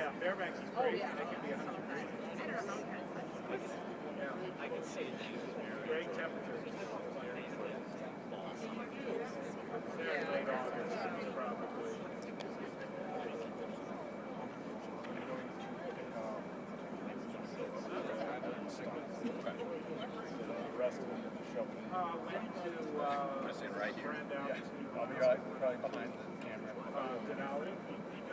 Yeah, Fairbanks is great. They can be 100 degrees. Yeah. I can see it. Great temperature. There in late August, it's probably. The rest of them show. Went to right here. friend out to I'll be probably behind the camera. Denali.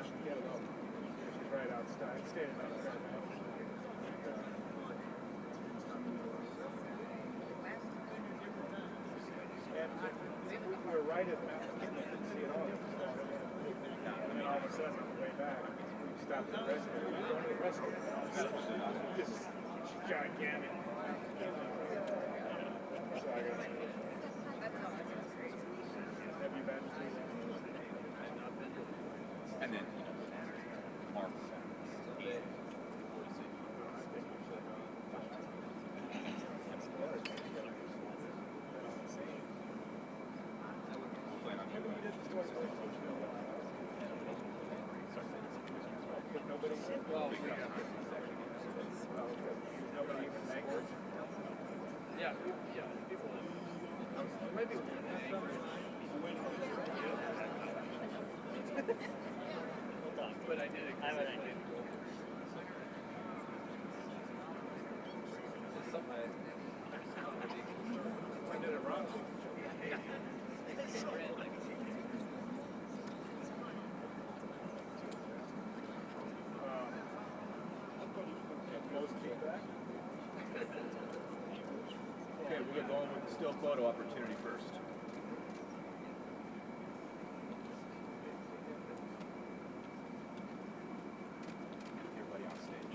She's right outside. Standing outside now. And we were right at that. We didn't see it all. And then all of a sudden, on the way back, we stopped at the restaurant. We were going to the restaurant. Just gigantic. So I got have you been to? And then Mark. Nobody even make it. Yeah. Maybe but I did it. I did it wrong. Okay, we're going to go with the still photo opportunity first. Everybody on stage.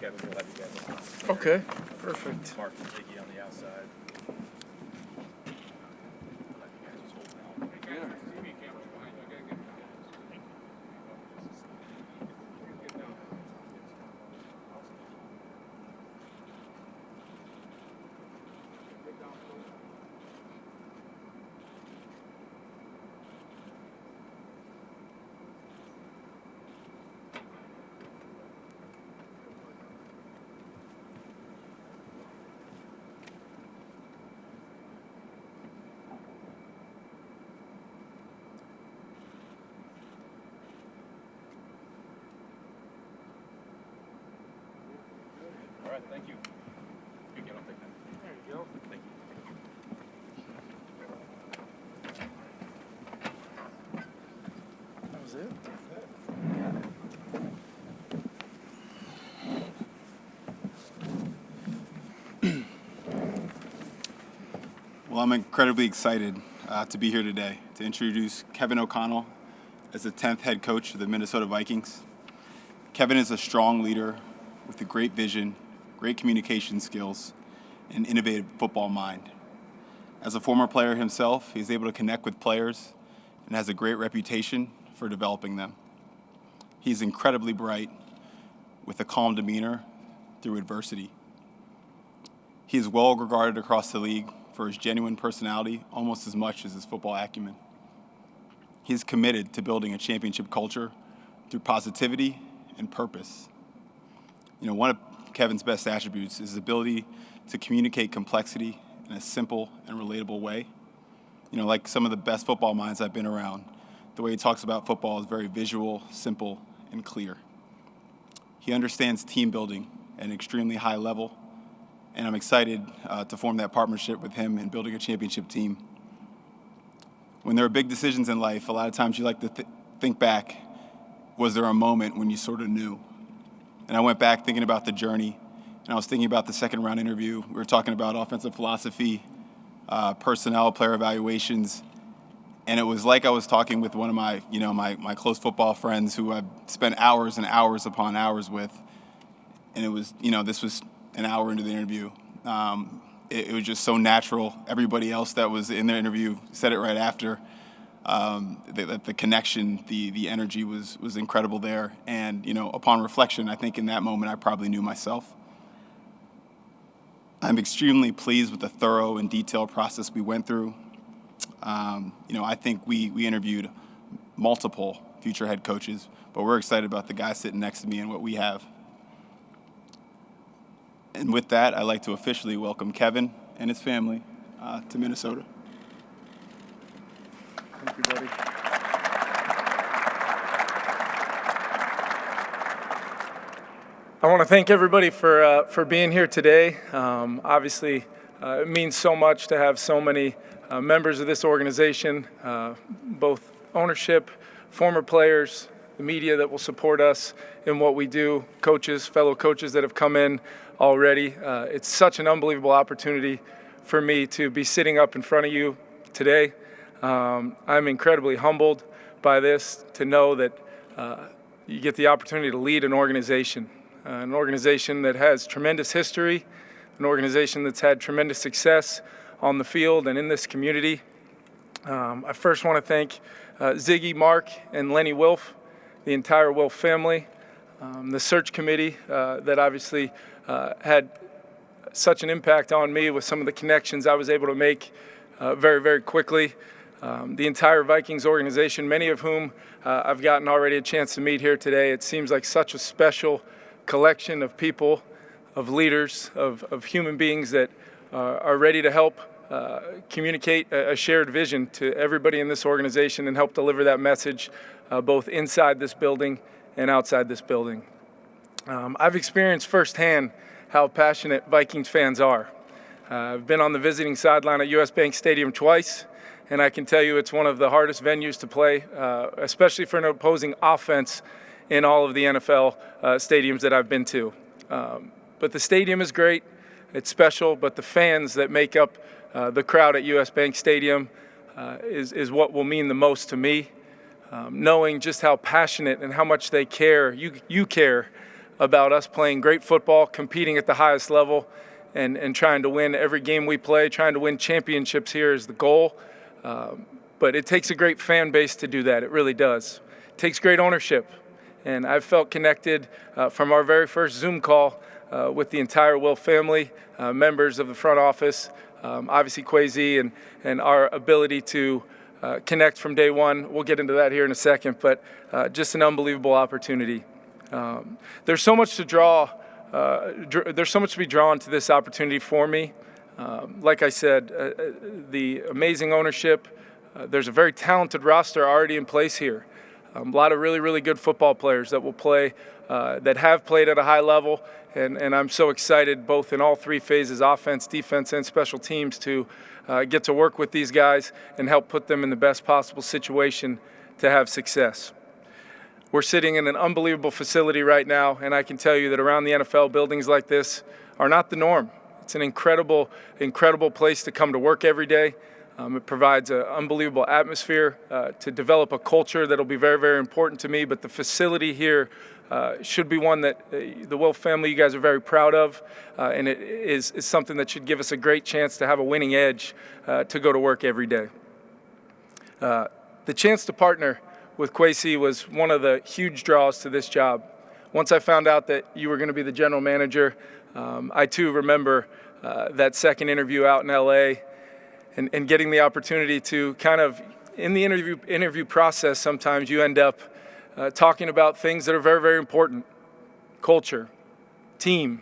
Kevin, we'll have you guys. Okay, perfect. Mark and Ziggy on the outside. All right, thank you. You can take that. There you go. Thank you. That was it? Well, I'm incredibly excited to be here today to introduce Kevin O'Connell as the 10th head coach of the Minnesota Vikings. Kevin is a strong leader with a great vision, great communication skills, and innovative football mind. As a former player himself, he's able to connect with players and has a great reputation for developing them. He's incredibly bright with a calm demeanor through adversity. He is well regarded across the league for his genuine personality almost as much as his football acumen. He is committed to building a championship culture through positivity and purpose. You know, one of Kevin's best attributes is his ability to communicate complexity in a simple and relatable way. You know, like some of the best football minds I've been around, the way he talks about football is very visual, simple, and clear. He understands team building at an extremely high level, and I'm excited to form that partnership with him in building a championship team. When there are big decisions in life, a lot of times you like to think back, was there a moment when you sort of knew? And I went back thinking about the journey, and I was thinking about the second round interview. We were talking about offensive philosophy, personnel, player evaluations, and it was like I was talking with one of my close football friends who I've spent hours and hours upon hours with, and it was, this was an hour into the interview. It was just so natural. Everybody else that was in the interview said it right after. The connection, the energy was incredible there. And, upon reflection, I think in that moment I probably knew myself. I'm extremely pleased with the thorough and detailed process we went through. I think we interviewed multiple future head coaches, but we're excited about the guy sitting next to me and what we have. And with that, I'd like to officially welcome Kevin and his family to Minnesota. Thank you, buddy. I want to thank everybody for being here today. Obviously, it means so much to have so many members of this organization, both ownership, former players, the media that will support us in what we do, coaches, fellow coaches that have come in already. It's such an unbelievable opportunity for me to be sitting up in front of you today. I'm incredibly humbled by this, to know that you get the opportunity to lead an organization that has tremendous history, an organization that's had tremendous success on the field and in this community. I first want to thank Ziggy, Mark, and Lenny Wilf, the entire Wilf family, the search committee that obviously had such an impact on me with some of the connections I was able to make very, very quickly. The entire Vikings organization, many of whom I've gotten already a chance to meet here today. It seems like such a special collection of people, of leaders, of human beings that are ready to help communicate a shared vision to everybody in this organization and help deliver that message both inside this building and outside this building. I've experienced firsthand how passionate Vikings fans are. I've been on the visiting sideline at US Bank Stadium twice, and I can tell you it's one of the hardest venues to play, especially for an opposing offense in all of the NFL stadiums that I've been to. But the stadium is great, it's special, but the fans that make up the crowd at US Bank Stadium is what will mean the most to me. Knowing just how passionate and how much they care, you care about us playing great football, competing at the highest level, and trying to win every game we play, trying to win championships here is the goal. But it takes a great fan base to do that, it really does. It takes great ownership. And I've felt connected from our very first Zoom call with the entire Wilf family, members of the front office, obviously Kwesi, and our ability to connect from day one. We'll get into that here in a second, but just an unbelievable opportunity. There's so much to there's so much to be drawn to this opportunity for me. Like I said, the amazing ownership. There's a very talented roster already in place here. A lot of really, really good football players that will play, that have played at a high level, and I'm so excited both in all three phases, offense, defense, and special teams, to get to work with these guys and help put them in the best possible situation to have success. We're sitting in an unbelievable facility right now, and I can tell you that around the NFL, buildings like this are not the norm. It's an incredible, incredible place to come to work every day. It provides an unbelievable atmosphere to develop a culture that will be very, very important to me. But the facility here should be one that the Wilf family, you guys are very proud of, and it is something that should give us a great chance to have a winning edge to go to work every day. The chance to partner with Kwesi was one of the huge draws to this job. Once I found out that you were going to be the general manager, I too remember that second interview out in LA. And getting the opportunity to kind of, in the interview process, sometimes you end up talking about things that are very, very important. Culture, team,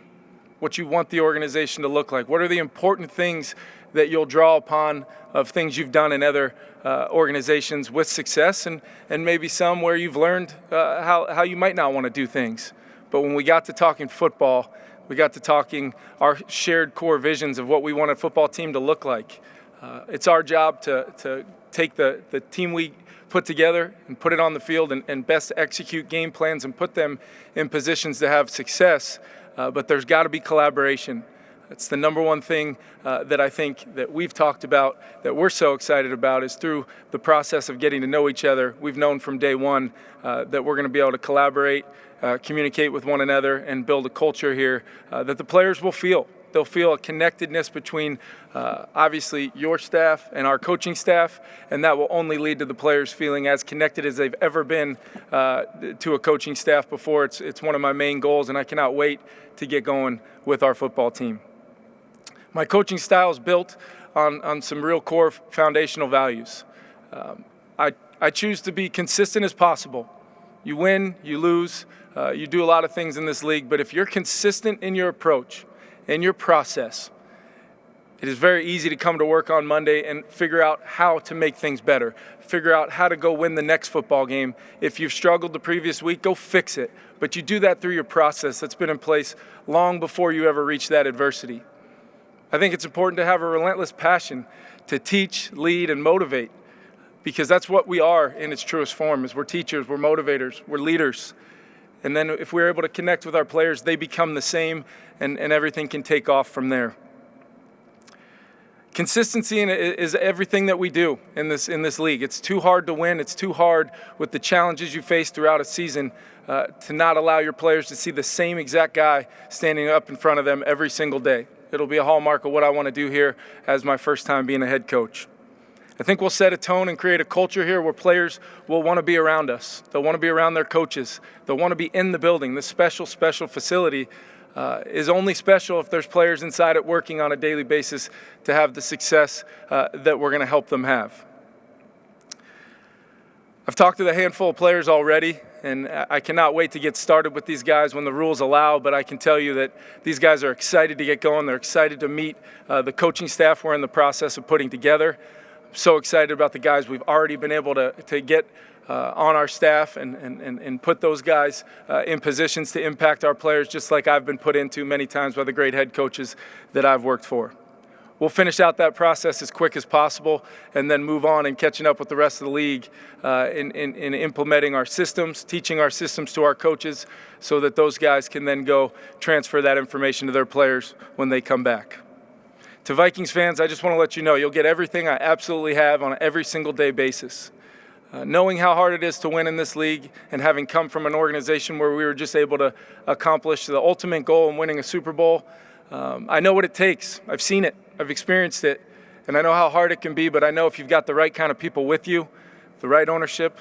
what you want the organization to look like. What are the important things that you'll draw upon of things you've done in other organizations with success, and maybe some where you've learned how you might not want to do things. But when we got to talking football, we got to talking our shared core visions of what we want a football team to look like. It's our job to take the team we put together and put it on the field and best execute game plans and put them in positions to have success. But there's got to be collaboration. It's the number one thing that I think that we've talked about, that we're so excited about, is through the process of getting to know each other. We've known from day one that we're going to be able to collaborate, communicate with one another, and build a culture here that the players will feel. They'll feel a connectedness between obviously your staff and our coaching staff, and that will only lead to the players feeling as connected as they've ever been to a coaching staff before. It's one of my main goals, and I cannot wait to get going with our football team. My coaching style is built on some real core foundational values. I choose to be consistent as possible. You win, you lose, you do a lot of things in this league, but if you're consistent in your approach, in your process, it is very easy to come to work on Monday and figure out how to make things better, figure out how to go win the next football game. If you've struggled the previous week, go fix it. But you do that through your process that's been in place long before you ever reach that adversity. I think it's important to have a relentless passion to teach, lead, and motivate, because that's what we are in its truest form. Is we're teachers, we're motivators, we're leaders. And then if we're able to connect with our players, they become the same, and everything can take off from there. Consistency is everything that we do in this league. It's too hard to win. It's too hard with the challenges you face throughout a season to not allow your players to see the same exact guy standing up in front of them every single day. It'll be a hallmark of what I want to do here as my first time being a head coach. I think we'll set a tone and create a culture here where players will want to be around us. They'll want to be around their coaches. They'll want to be in the building. This special facility is only special if there's players inside it working on a daily basis to have the success that we're going to help them have. I've talked to a handful of players already, and I cannot wait to get started with these guys when the rules allow, but I can tell you that these guys are excited to get going. They're excited to meet the coaching staff we're in the process of putting together. I'm so excited about the guys we've already been able to get on our staff and put those guys in positions to impact our players, just like I've been put into many times by the great head coaches that I've worked for. We'll finish out that process as quick as possible and then move on and catching up with the rest of the league in implementing our systems, teaching our systems to our coaches so that those guys can then go transfer that information to their players when they come back. To Vikings fans, I just want to let you know you'll get everything I absolutely have on an every single day basis. Knowing how hard it is to win in this league and having come from an organization where we were just able to accomplish the ultimate goal in winning a Super Bowl, I know what it takes. I've seen it. I've experienced it. And I know how hard it can be, but I know if you've got the right kind of people with you, the right ownership,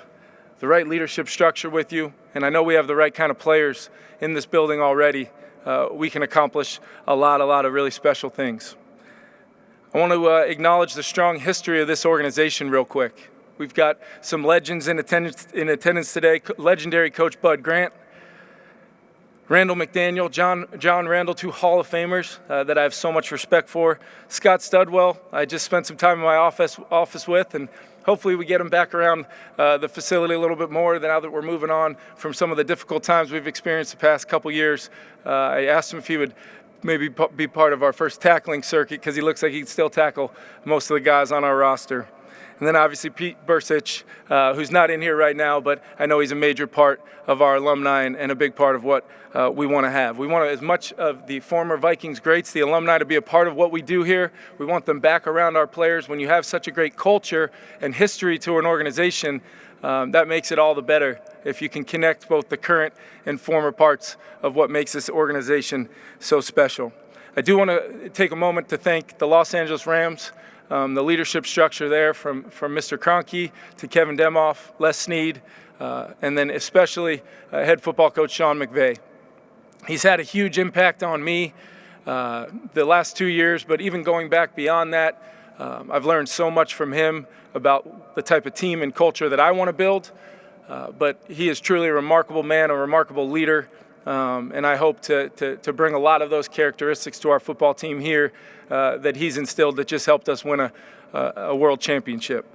the right leadership structure with you, and I know we have the right kind of players in this building already, we can accomplish a lot of really special things. I want to acknowledge the strong history of this organization real quick. We've got some legends in attendance today. Legendary Coach Bud Grant, Randall McDaniel, John Randall, two Hall of Famers that I have so much respect for. Scott Studwell, I just spent some time in my office with, and hopefully we get him back around the facility a little bit more now that we're moving on from some of the difficult times we've experienced the past couple years. I asked him if he would maybe be part of our first tackling circuit because he looks like he can still tackle most of the guys on our roster. And then obviously Pete Bursich, who's not in here right now, but I know he's a major part of our alumni and a big part of what we want to have. We want as much of the former Vikings greats, the alumni, to be a part of what we do here. We want them back around our players. When you have such a great culture and history to an organization, that makes it all the better if you can connect both the current and former parts of what makes this organization so special. I do want to take a moment to thank the Los Angeles Rams, the leadership structure there from Mr. Kroenke to Kevin Demoff, Les Snead, and then especially head football coach Sean McVay. He's had a huge impact on me the last 2 years, but even going back beyond that, I've learned so much from him about the type of team and culture that I want to build. But he is truly a remarkable man, a remarkable leader, and I hope to bring a lot of those characteristics to our football team here that he's instilled that just helped us win a world championship.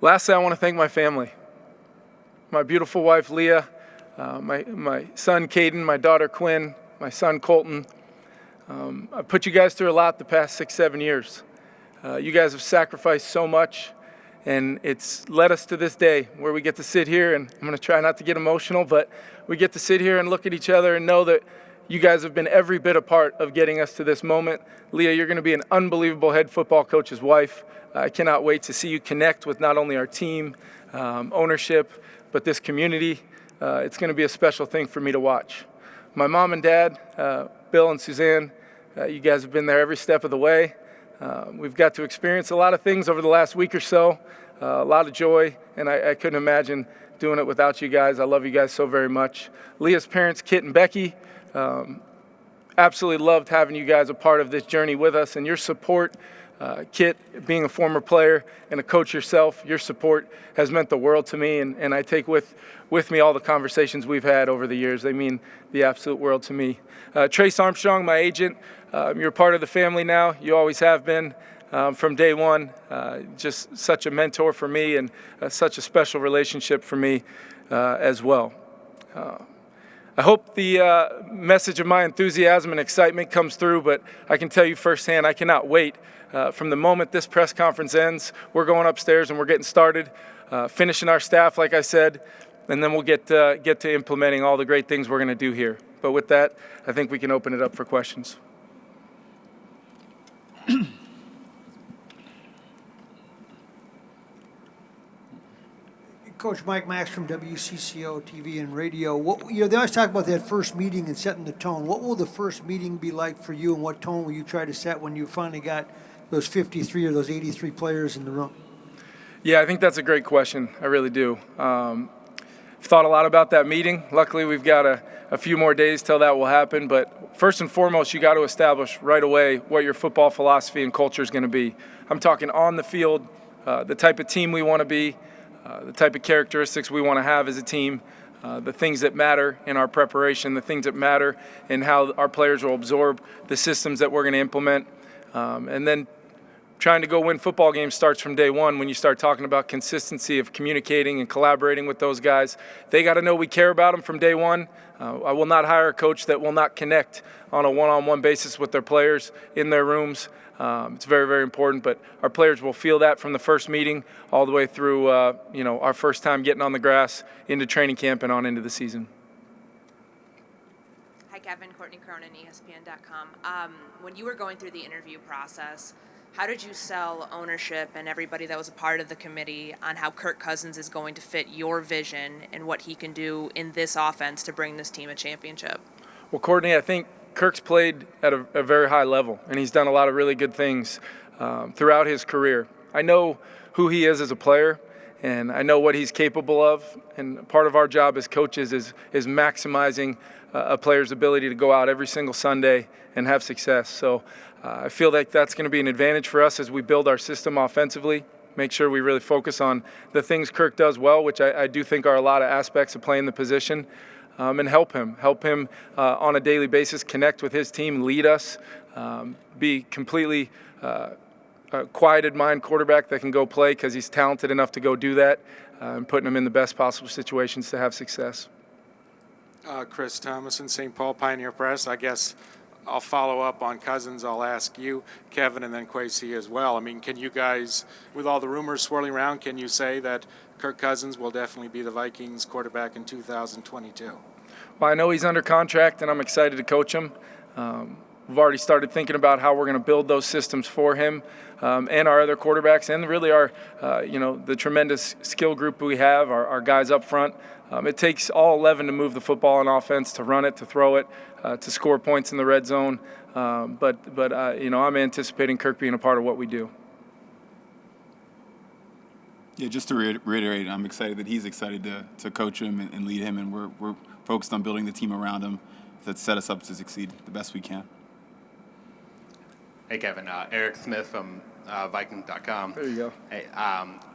Lastly, I want to thank my family, my beautiful wife Leah, my son Caden, my daughter Quinn, my son Colton. I've put you guys through a lot the past 6-7 years. You guys have sacrificed so much, and it's led us to this day where we get to sit here, and I'm going to try not to get emotional, but we get to sit here and look at each other and know that you guys have been every bit a part of getting us to this moment. Leah, you're going to be an unbelievable head football coach's wife. I cannot wait to see you connect with not only our team, ownership, but this community. It's going to be a special thing for me to watch. My mom and dad, Bill and Suzanne, you guys have been there every step of the way. We've got to experience a lot of things over the last week or so, a lot of joy, and I couldn't imagine doing it without you guys. I love you guys so very much. Leah's parents, Kit and Becky, absolutely loved having you guys a part of this journey with us, and your support, Kit, being a former player and a coach yourself, your support has meant the world to me, and I take with me all the conversations we've had over the years. They mean the absolute world to me. Trace Armstrong, my agent, you're part of the family now. You always have been from day one. Just such a mentor for me, and such a special relationship for me as well. I hope the message of my enthusiasm and excitement comes through, but I can tell you firsthand, I cannot wait. From the moment this press conference ends, we're going upstairs and we're getting started, finishing our staff, like I said, and then we'll get to implementing all the great things we're going to do here. But with that, I think we can open it up for questions. Coach Mike Max from WCCO TV and radio. They always talk about that first meeting and setting the tone. What will the first meeting be like for you, and what tone will you try to set when you finally got those 53 or those 83 players in the room? Yeah, I think that's a great question. I really do. I've thought a lot about that meeting. Luckily, we've got a few more days till that will happen. But first and foremost, you got to establish right away what your football philosophy and culture is going to be. I'm talking on the field, the type of team we want to be, the type of characteristics we want to have as a team, the things that matter in our preparation, the things that matter in how our players will absorb the systems that we're going to implement. And then trying to go win football games starts from day one when you start talking about consistency of communicating and collaborating with those guys. They got to know we care about them from day one. I will not hire a coach that will not connect on a one-on-one basis with their players in their rooms. It's very, very important, but our players will feel that from the first meeting all the way through, our first time getting on the grass into training camp and on into the season. Hi, Kevin. Courtney Cronin, ESPN.com. When you were going through the interview process, how did you sell ownership and everybody that was a part of the committee on how Kirk Cousins is going to fit your vision and what he can do in this offense to bring this team a championship? Well, Courtney, I think Kirk's played at a very high level, and he's done a lot of really good things throughout his career. I know who he is as a player, and I know what he's capable of, and part of our job as coaches is maximizing a player's ability to go out every single Sunday and have success. So I feel like that's going to be an advantage for us as we build our system offensively, make sure we really focus on the things Kirk does well, which I do think are a lot of aspects of playing the position. And help him on a daily basis, connect with his team, lead us, be completely a quieted mind quarterback that can go play because he's talented enough to go do that, and putting him in the best possible situations to have success. Chris Thomason, St. Paul Pioneer Press. I guess I'll follow up on Cousins. I'll ask you, Kevin, and then Kwesi as well. I mean, can you guys, with all the rumors swirling around, can you say that Kirk Cousins will definitely be the Vikings quarterback in 2022? Well, I know he's under contract, and I'm excited to coach him. We've already started thinking about how we're going to build those systems for him and our other quarterbacks, and really our, the tremendous skill group we have, our guys up front. It takes all 11 to move the football on offense, to run it, to throw it, to score points in the red zone. But I'm anticipating Kirk being a part of what we do. Yeah, just to reiterate, I'm excited that he's excited to coach him and lead him, and we're focused on building the team around him that set us up to succeed the best we can. Hey, Kevin. Eric Smith from Vikings.com. There you go. Hey,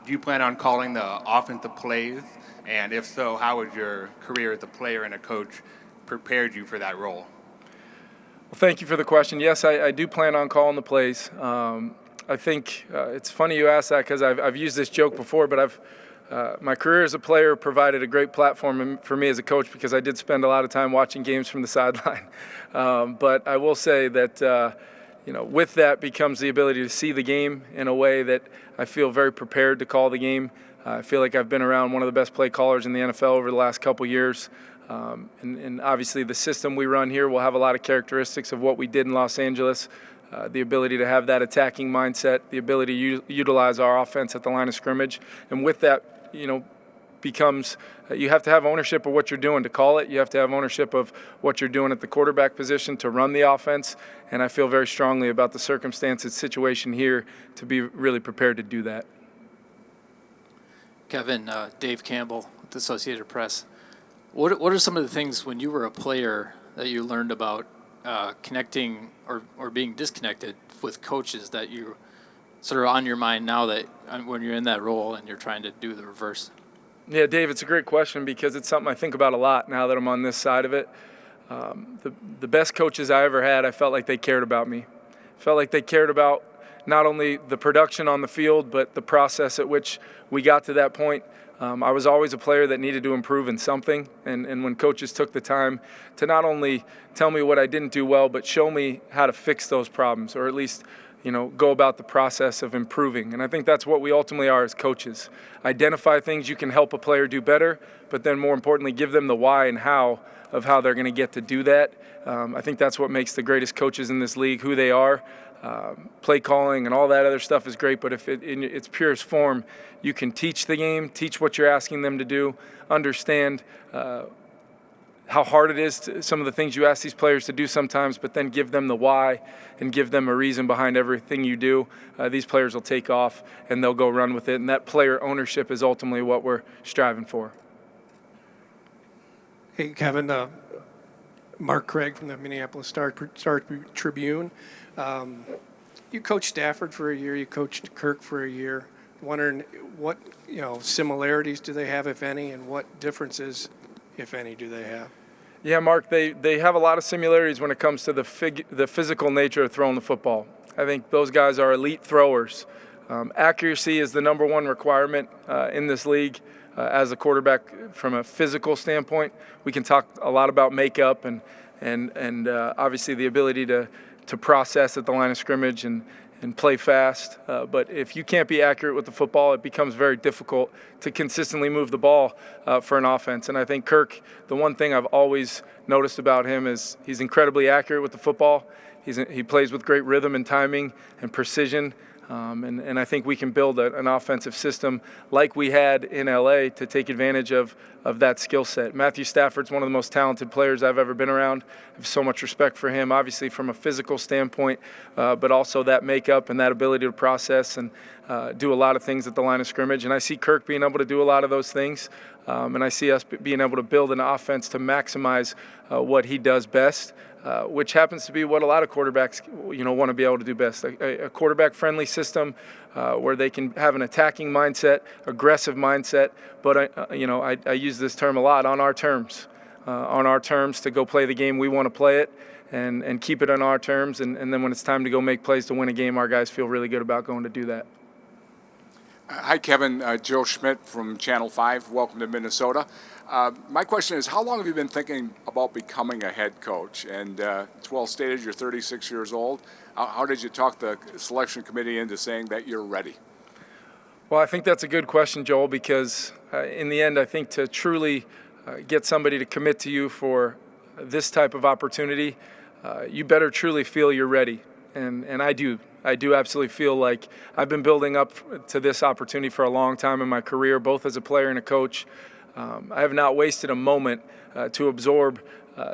do you plan on calling the offensive plays? And if so, how has your career as a player and a coach prepared you for that role? Well, thank you for the question. Yes, I do plan on calling the plays. I think it's funny you ask that because I've used this joke before, but my career as a player provided a great platform for me as a coach because I did spend a lot of time watching games from the sideline. But I will say that with that becomes the ability to see the game in a way that I feel very prepared to call the game. I feel like I've been around one of the best play callers in the NFL over the last couple years. And obviously the system we run here will have a lot of characteristics of what we did in Los Angeles. The ability to have that attacking mindset, the ability to utilize our offense at the line of scrimmage. And with that, becomes you have to have ownership of what you're doing to call it. You have to have ownership of what you're doing at the quarterback position to run the offense. And I feel very strongly about the circumstances, situation here to be really prepared to do that. Kevin, Dave Campbell with the Associated Press. What are some of the things when you were a player that you learned about connecting or being disconnected with coaches that you sort of on your mind now that when you're in that role and you're trying to do the reverse? Yeah, Dave, it's a great question because it's something I think about a lot now that I'm on this side of it. The best coaches I ever had, I felt like they cared about me. Felt like they cared about not only the production on the field, but the process at which we got to that point. I was always a player that needed to improve in something, and when coaches took the time to not only tell me what I didn't do well, but show me how to fix those problems, or at least go about the process of improving. And I think that's what we ultimately are as coaches. Identify things you can help a player do better, but then more importantly, give them the why and how of how they're going to get to do that. I think that's what makes the greatest coaches in this league who they are. Play calling and all that other stuff is great, but if in its purest form, you can teach the game, teach what you're asking them to do, understand how hard it is, some of the things you ask these players to do sometimes, but then give them the why and give them a reason behind everything you do. These players will take off and they'll go run with it, and that player ownership is ultimately what we're striving for. Hey, Kevin, Mark Craig from the Minneapolis Star Tribune. You coached Stafford for a year, you coached Kirk for a year. Wondering what similarities do they have, if any, and what differences, if any, do they have? Yeah, Mark, they have a lot of similarities when it comes to the physical nature of throwing the football. I think those guys are elite throwers. Accuracy is the number one requirement in this league. As a quarterback, from a physical standpoint, we can talk a lot about makeup and obviously the ability to process at the line of scrimmage and play fast. But if you can't be accurate with the football, it becomes very difficult to consistently move the ball for an offense. And I think Kirk, the one thing I've always noticed about him is he's incredibly accurate with the football. He plays with great rhythm and timing and precision. And I think we can build an offensive system like we had in LA to take advantage of that skill set. Matthew Stafford's one of the most talented players I've ever been around. I have so much respect for him, obviously from a physical standpoint, but also that makeup and that ability to process and do a lot of things at the line of scrimmage. And I see Kirk being able to do a lot of those things, and I see us being able to build an offense to maximize what he does best. Which happens to be what a lot of quarterbacks, want to be able to do best. A quarterback-friendly system where they can have an attacking mindset, aggressive mindset. But I use this term a lot, on our terms to go play the game we want to play it, and keep it on our terms. And then when it's time to go make plays to win a game, our guys feel really good about going to do that. Hi, Kevin. Joe Schmidt from Channel 5. Welcome to Minnesota. My question is, how long have you been thinking about becoming a head coach? And it's well stated you're 36 years old. How did you talk the selection committee into saying that you're ready? Well, I think that's a good question, Joel, because in the end, I think to truly get somebody to commit to you for this type of opportunity, you better truly feel you're ready. And I do. I do absolutely feel like I've been building up to this opportunity for a long time in my career, both as a player and a coach. I have not wasted a moment to absorb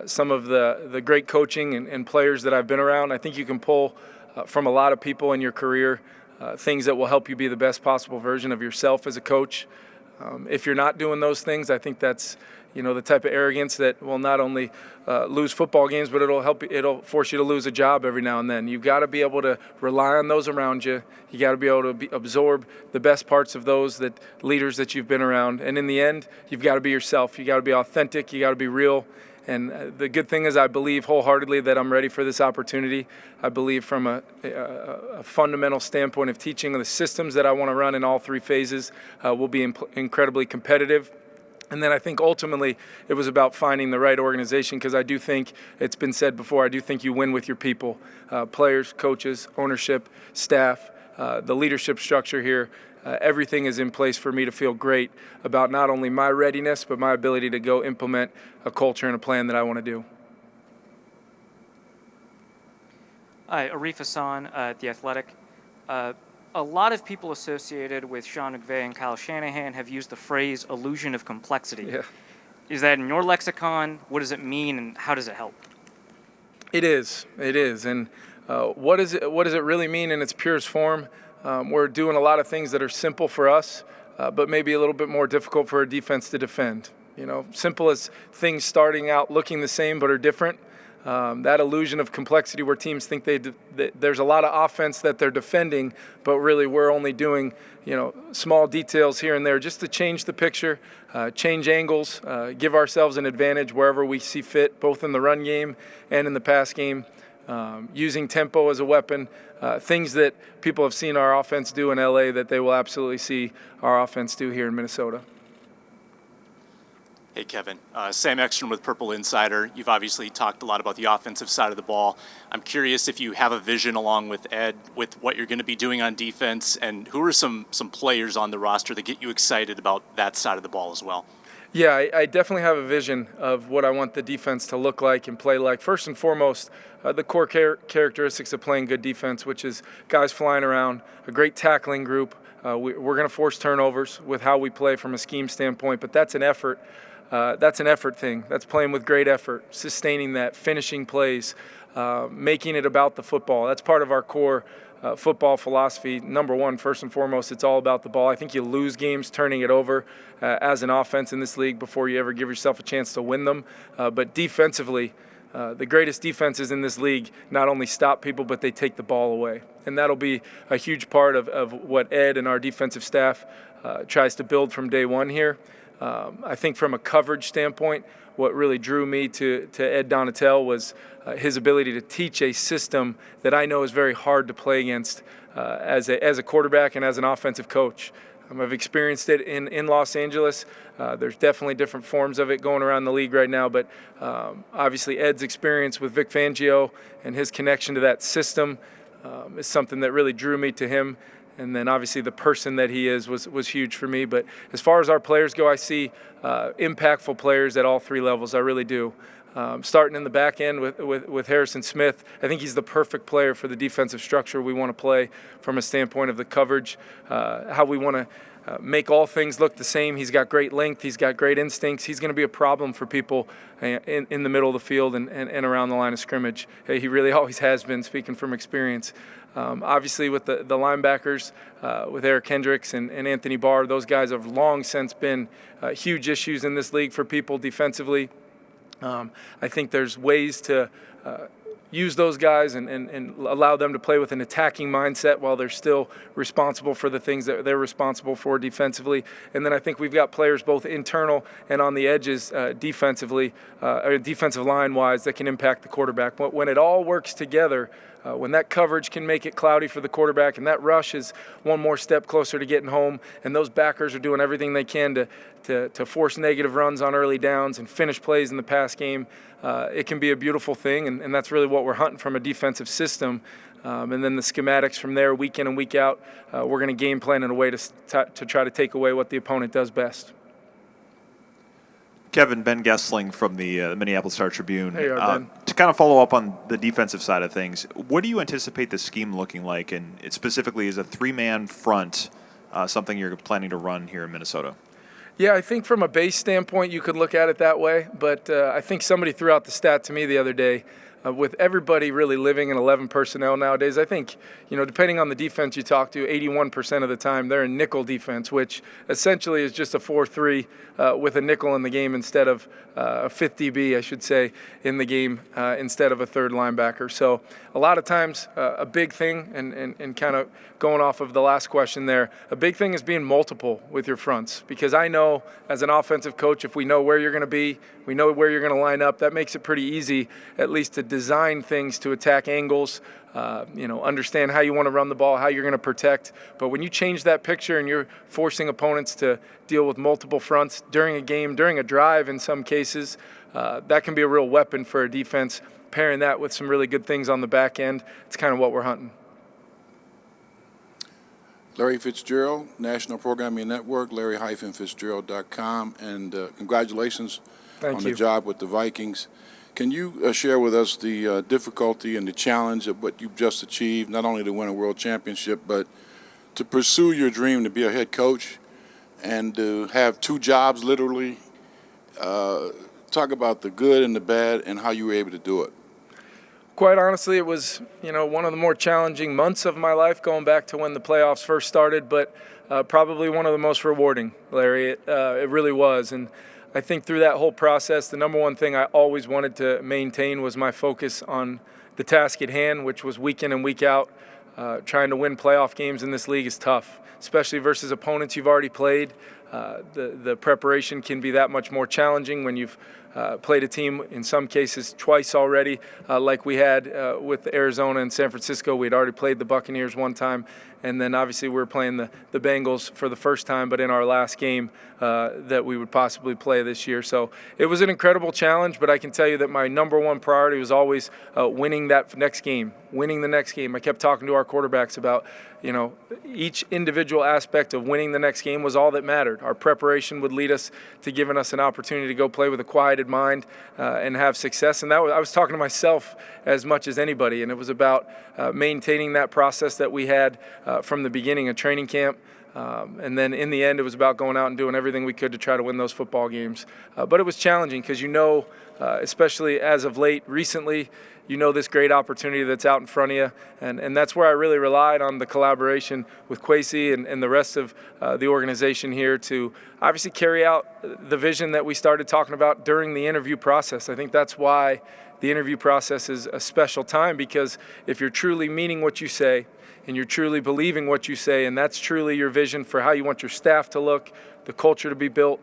some of the great coaching and players that I've been around. I think you can pull from a lot of people in your career things that will help you be the best possible version of yourself as a coach. If you're not doing those things, I think that's the type of arrogance that will not only lose football games, but it'll force you to lose a job every now and then. You've got to be able to rely on those around you. You got to be able to absorb the best parts of those leaders that you've been around. And in the end, you've got to be yourself. You got to be authentic. You got to be real. And the good thing is I believe wholeheartedly that I'm ready for this opportunity. I believe from a fundamental standpoint of teaching the systems that I want to run in all three phases will be incredibly competitive. And then I think ultimately it was about finding the right organization, because I do think, it's been said before, I do think you win with your people, players, coaches, ownership, staff, the leadership structure here. Everything is in place for me to feel great about not only my readiness, but my ability to go implement a culture and a plan that I want to do. Hi, Arif Hassan at The Athletic. A lot of people associated with Sean McVay and Kyle Shanahan have used the phrase illusion of complexity. Yeah. Is that in your lexicon? What does it mean, and how does it help? It is. And what does it really mean in its purest form? We're doing a lot of things that are simple for us, but maybe a little bit more difficult for a defense to defend. Simple as things starting out looking the same but are different. That illusion of complexity where teams think there's a lot of offense that they're defending, but really we're only doing, small details here and there just to change the picture, change angles, give ourselves an advantage wherever we see fit, both in the run game and in the pass game, using tempo as a weapon, things that people have seen our offense do in LA that they will absolutely see our offense do here in Minnesota. Hey, Kevin. Sam Ekstrom with Purple Insider. You've obviously talked a lot about the offensive side of the ball. I'm curious if you have a vision along with Ed with what you're going to be doing on defense, and who are some players on the roster that get you excited about that side of the ball as well? Yeah, I definitely have a vision of what I want the defense to look like and play like. First and foremost, the core characteristics of playing good defense, which is guys flying around, a great tackling group. We're going to force turnovers with how we play from a scheme standpoint, but that's an effort. That's an effort thing. That's playing with great effort, sustaining that, finishing plays, making it about the football. That's part of our core football philosophy. Number one, first and foremost, it's all about the ball. I think you lose games turning it over as an offense in this league before you ever give yourself a chance to win them. But defensively, the greatest defenses in this league not only stop people, but they take the ball away. And that'll be a huge part of what Ed and our defensive staff tries to build from day one here. I think from a coverage standpoint, what really drew me to Ed Donatel was his ability to teach a system that I know is very hard to play against as a quarterback and as an offensive coach. I've experienced it in Los Angeles. There's definitely different forms of it going around the league right now, but obviously Ed's experience with Vic Fangio and his connection to that system is something that really drew me to him. And then obviously the person that he is was huge for me. But as far as our players go, I see impactful players at all three levels. I really do. Starting in the back end with Harrison Smith, I think he's the perfect player for the defensive structure we want to play from a standpoint of the coverage, how we want to make all things look the same. He's got great length. He's got great instincts. He's going to be a problem for people in the middle of the field and around the line of scrimmage. He really always has been, speaking from experience. Obviously with the linebackers, with Eric Hendricks and Anthony Barr, those guys have long since been huge issues in this league for people defensively. I think there's ways to use those guys and allow them to play with an attacking mindset while they're still responsible for the things that they're responsible for defensively. And then I think we've got players both internal and on the edges defensively, or defensive line-wise, that can impact the quarterback. But when it all works together, when that coverage can make it cloudy for the quarterback and that rush is one more step closer to getting home, and those backers are doing everything they can to force negative runs on early downs and finish plays in the pass game, it can be a beautiful thing, and that's really what we're hunting from a defensive system. And then the schematics from there, week in and week out, we're going to game plan in a way to try to take away what the opponent does best. Kevin, Ben Gessling from the Minneapolis Star-Tribune. Hey, Ben. To kind of follow up on the defensive side of things, what do you anticipate the scheme looking like? And it specifically, is a three-man front something you're planning to run here in Minnesota? Yeah, I think from a base standpoint, you could look at it that way. But I think somebody threw out the stat to me the other day. With everybody really living in 11 personnel nowadays, I think, depending on the defense you talk to, 81% of the time they're in nickel defense, which essentially is just a 4-3 with a nickel in the game instead of a fifth DB, I should say, in the game instead of a third linebacker. So a lot of times a big thing, and kind of going off of the last question there, a big thing is being multiple with your fronts, because I know as an offensive coach, if we know where you're going to be, we know where you're going to line up, that makes it pretty easy at least to design things to attack angles, understand how you want to run the ball, how you're going to protect. But when you change that picture and you're forcing opponents to deal with multiple fronts during a game, during a drive in some cases, that can be a real weapon for a defense. Pairing that with some really good things on the back end, it's kind of what we're hunting. Larry Fitzgerald, National Programming Network, larry-fitzgerald.com, and congratulations on the job with the Vikings. Can you share with us the difficulty and the challenge of what you've just achieved, not only to win a world championship, but to pursue your dream to be a head coach and to have two jobs literally? Talk about the good and the bad and how you were able to do it. Quite honestly, it was, one of the more challenging months of my life, going back to when the playoffs first started, but probably one of the most rewarding, Larry. It really was. And I think through that whole process, the number one thing I always wanted to maintain was my focus on the task at hand, which was week in and week out. Trying to win playoff games in this league is tough, especially versus opponents you've already played. The preparation can be that much more challenging when you've played a team in some cases twice already, like we had with Arizona and San Francisco. We had already played the Buccaneers one time, and then obviously we were playing the Bengals for the first time, but in our last game that we would possibly play this year. So it was an incredible challenge, but I can tell you that my number one priority was always winning that next game, winning the next game. I kept talking to our quarterbacks about, each individual aspect of winning the next game was all that mattered. Our preparation would lead us to giving us an opportunity to go play with a quieted mind and have success. And I was talking to myself as much as anybody, and it was about maintaining that process that we had from the beginning of training camp. And then in the end, it was about going out and doing everything we could to try to win those football games. But it was challenging because especially as of late, recently, this great opportunity that's out in front of you. And that's where I really relied on the collaboration with Kwesi and the rest of the organization here to obviously carry out the vision that we started talking about during the interview process. I think that's why the interview process is a special time, because if you're truly meaning what you say and you're truly believing what you say, and that's truly your vision for how you want your staff to look, the culture to be built,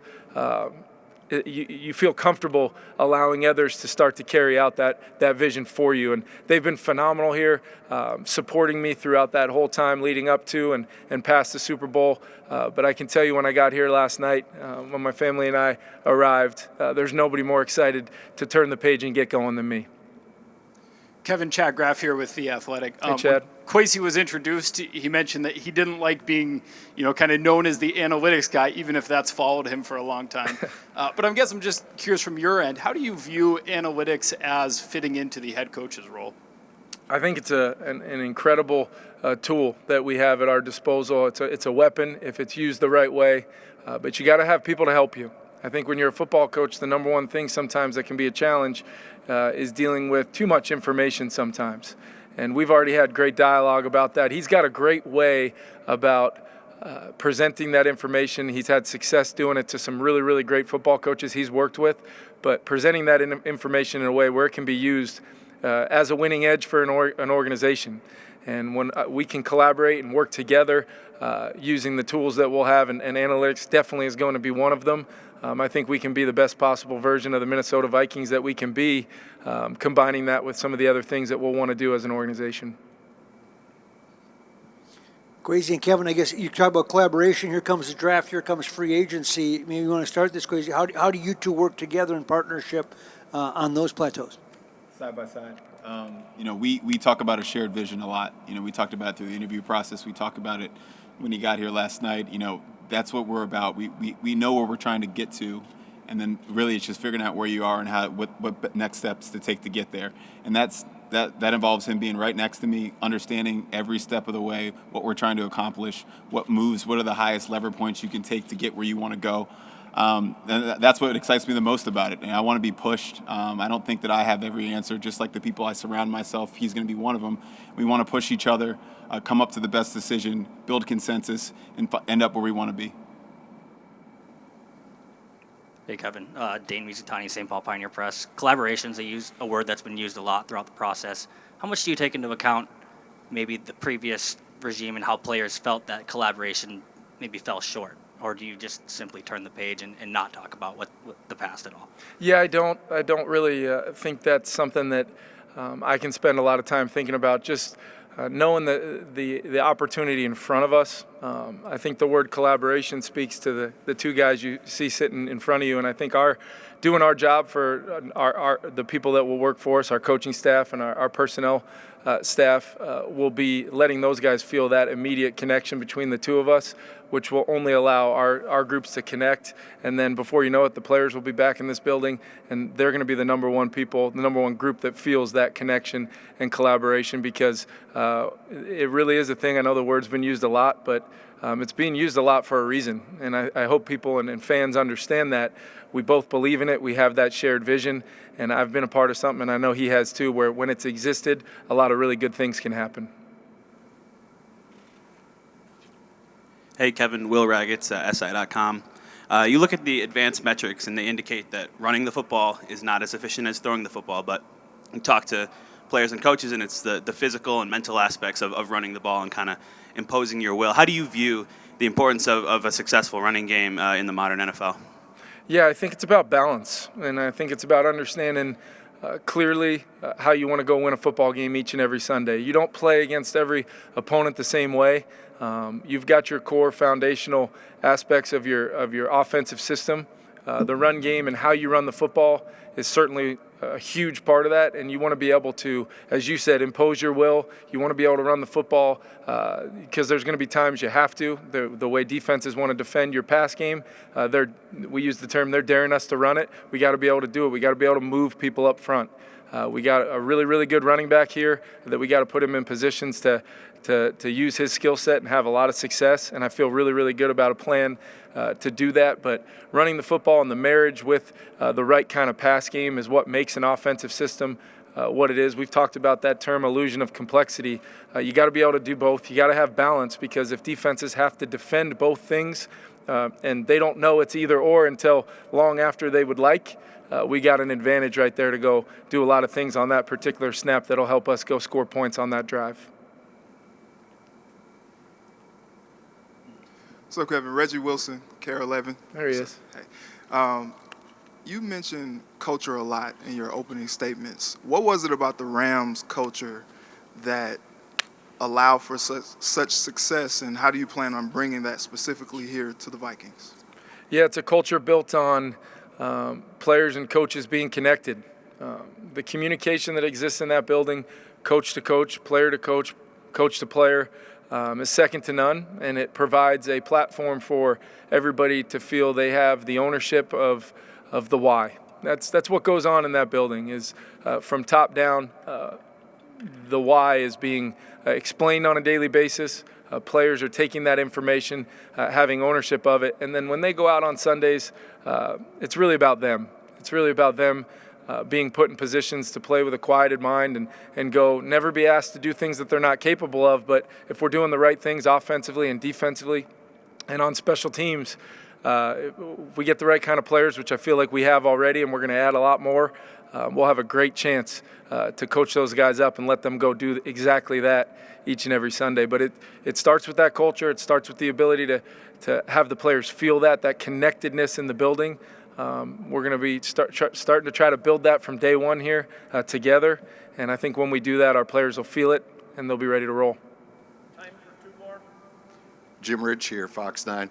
you feel comfortable allowing others to start to carry out that vision for you. And they've been phenomenal here, supporting me throughout that whole time leading up to and past the Super Bowl. But I can tell you, when I got here last night, when my family and I arrived, there's nobody more excited to turn the page and get going than me. Kevin, Chad Graff here with The Athletic. Hey, Chad. When Kwesi was introduced, he mentioned that he didn't like being, kind of known as the analytics guy, even if that's followed him for a long time. But I'm just curious from your end, how do you view analytics as fitting into the head coach's role? I think it's an incredible tool that we have at our disposal. It's a weapon if it's used the right way, but you got to have people to help you. I think when you're a football coach, the number one thing sometimes that can be a challenge is dealing with too much information sometimes. And we've already had great dialogue about that. He's got a great way about presenting that information. He's had success doing it to some really, really great football coaches he's worked with, but presenting that information in a way where it can be used as a winning edge for an organization. And when we can collaborate and work together using the tools that we'll have, and analytics definitely is going to be one of them, I think we can be the best possible version of the Minnesota Vikings that we can be, combining that with some of the other things that we'll want to do as an organization. Kwesi and Kevin, I guess you talk about collaboration. Here comes the draft. Here comes free agency. Maybe you want to start this, Kwesi. How do you two work together in partnership on those plateaus? Side by side. We talk about a shared vision a lot. We talked about it through the interview process. We talked about it when he got here last night. That's what we're about. We know where we're trying to get to, and then really it's just figuring out where you are and what next steps to take to get there. And that involves him being right next to me, understanding every step of the way what we're trying to accomplish, what moves, what are the highest lever points you can take to get where you want to go. And that's what excites me the most about it. And I want to be pushed. I don't think that I have every answer. Just like the people I surround myself, he's going to be one of them. We want to push each other, come up to the best decision, build consensus, and end up where we want to be. Hey, Kevin. Dane Mizutani, St. Paul Pioneer Press. Collaboration's a word that's been used a lot throughout the process. How much do you take into account maybe the previous regime and how players felt that collaboration maybe fell short? Or do you just simply turn the page and not talk about what the past at all? Yeah, I don't really think that's something that I can spend a lot of time thinking about. Just knowing the opportunity in front of us. I think the word collaboration speaks to the two guys you see sitting in front of you, and I think doing our job for the people that will work for us, our coaching staff and our personnel staff, will be letting those guys feel that immediate connection between the two of us, which will only allow our groups to connect. And then before you know it, the players will be back in this building, and they're going to be the number one group that feels that connection and collaboration, because it really is a thing. I know the word's been used a lot, but it's being used a lot for a reason. And I hope people and fans understand that. We both believe in it. We have that shared vision. And I've been a part of something, and I know he has too, where when it's existed, a lot of really good things can happen. Hey, Kevin, Will Raggets, SI.com. You look at the advanced metrics, and they indicate that running the football is not as efficient as throwing the football. But you talk to players and coaches, and it's the physical and mental aspects of running the ball and kind of imposing your will. How do you view the importance of a successful running game in the modern NFL? Yeah, I think it's about balance, and I think it's about understanding clearly how you want to go win a football game each and every Sunday. You don't play against every opponent the same way. You've got your core foundational aspects of your offensive system. The run game and how you run the football is certainly a huge part of that, and you want to be able to, as you said, impose your will. You want to be able to run the football because there's going to be times you have to. The way defenses want to defend your pass game, we use the term, they're daring us to run it. We got to be able to do it. We got to be able to move people up front. We got a really, really good running back here that we got to put him in positions to use his skill set and have a lot of success, and I feel really, really good about a plan to do that. But running the football and the marriage with the right kind of pass game is what makes an offensive system what it is. We've talked about that term, illusion of complexity. You got to be able to do both. You got to have balance, because if defenses have to defend both things and they don't know it's either or until long after they would like, we got an advantage right there to go do a lot of things on that particular snap that'll help us go score points on that drive. So, Kevin, Reggie Wilson, Care 11. There he is. Hey. You mentioned culture a lot in your opening statements. What was it about the Rams culture that allowed for such success, and how do you plan on bringing that specifically here to the Vikings? Yeah, it's a culture built on players and coaches being connected. The communication that exists in that building, coach to coach, player to coach, coach to player, is second to none, and it provides a platform for everybody to feel they have the ownership of the why. That's what goes on in that building, is from top down, the why is being explained on a daily basis. Players are taking that information, having ownership of it, and then when they go out on Sundays, it's really about them. It's really about them being put in positions to play with a quieted mind and go, never be asked to do things that they're not capable of, but if we're doing the right things offensively and defensively and on special teams, if we get the right kind of players, which I feel like we have already, and we're going to add a lot more, we'll have a great chance to coach those guys up and let them go do exactly that each and every Sunday. But it starts with that culture. It starts with the ability to have the players feel that connectedness in the building. We're going to be starting to try to build that from day one here together, and I think when we do that, our players will feel it, and they'll be ready to roll. Time for 2 more. Jim Rich here, Fox 9.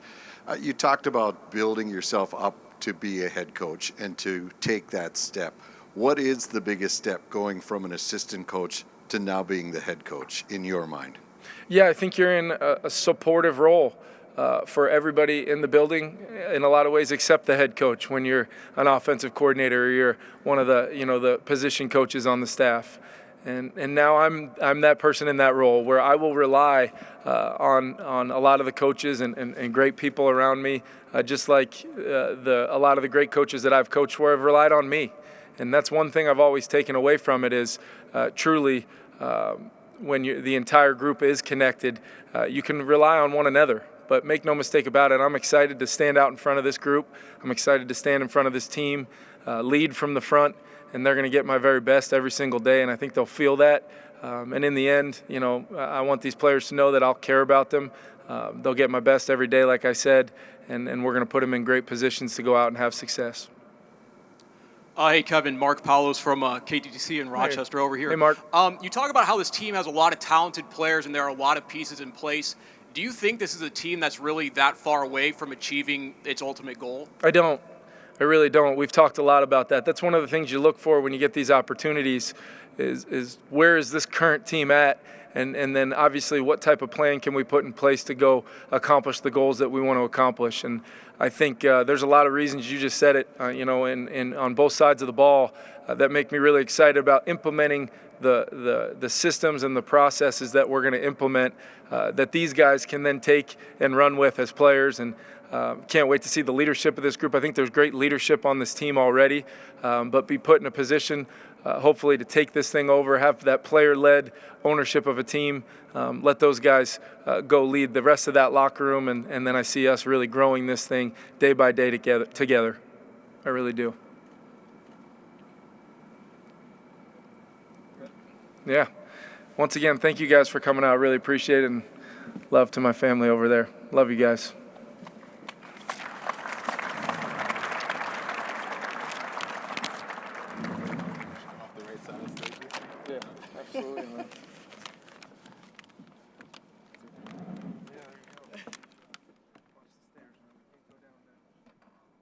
You talked about building yourself up to be a head coach and to take that step. What is the biggest step going from an assistant coach to now being the head coach in your mind? Yeah, I think you're in a supportive role for everybody in the building in a lot of ways, except the head coach when you're an offensive coordinator or you're one of the position coaches on the staff. And now I'm that person in that role where I will rely on a lot of the coaches and great people around me, just like a lot of the great coaches that I've coached for have relied on me. And that's one thing I've always taken away from it is truly when the entire group is connected, you can rely on one another. But make no mistake about it, I'm excited to stand out in front of this group. I'm excited to stand in front of this team, lead from the front, and they're going to get my very best every single day, and I think they'll feel that. And in the end, I want these players to know that I'll care about them. They'll get my best every day, like I said, and we're going to put them in great positions to go out and have success. Hey, Kevin, Mark Paulos from KTTC in Rochester over here. Hey, Mark. You talk about how this team has a lot of talented players and there are a lot of pieces in place. Do you think this is a team that's really that far away from achieving its ultimate goal? I don't. I really don't. We've talked a lot about that. That's one of the things you look for when you get these opportunities is where is this current team at? And then obviously what type of plan can we put in place to go accomplish the goals that we want to accomplish? And I think there's a lot of reasons, you just said it, on both sides of the ball that make me really excited about implementing the systems and the processes that we're going to implement that these guys can then take and run with as players. And can't wait to see the leadership of this group. I think there's great leadership on this team already, but be put in a position hopefully to take this thing over, have that player-led ownership of a team, let those guys go lead the rest of that locker room, and then I see us really growing this thing day by day together. I really do. Yeah. Once again, thank you guys for coming out. I really appreciate it, and love to my family over there. Love you guys. Yeah, absolutely, man.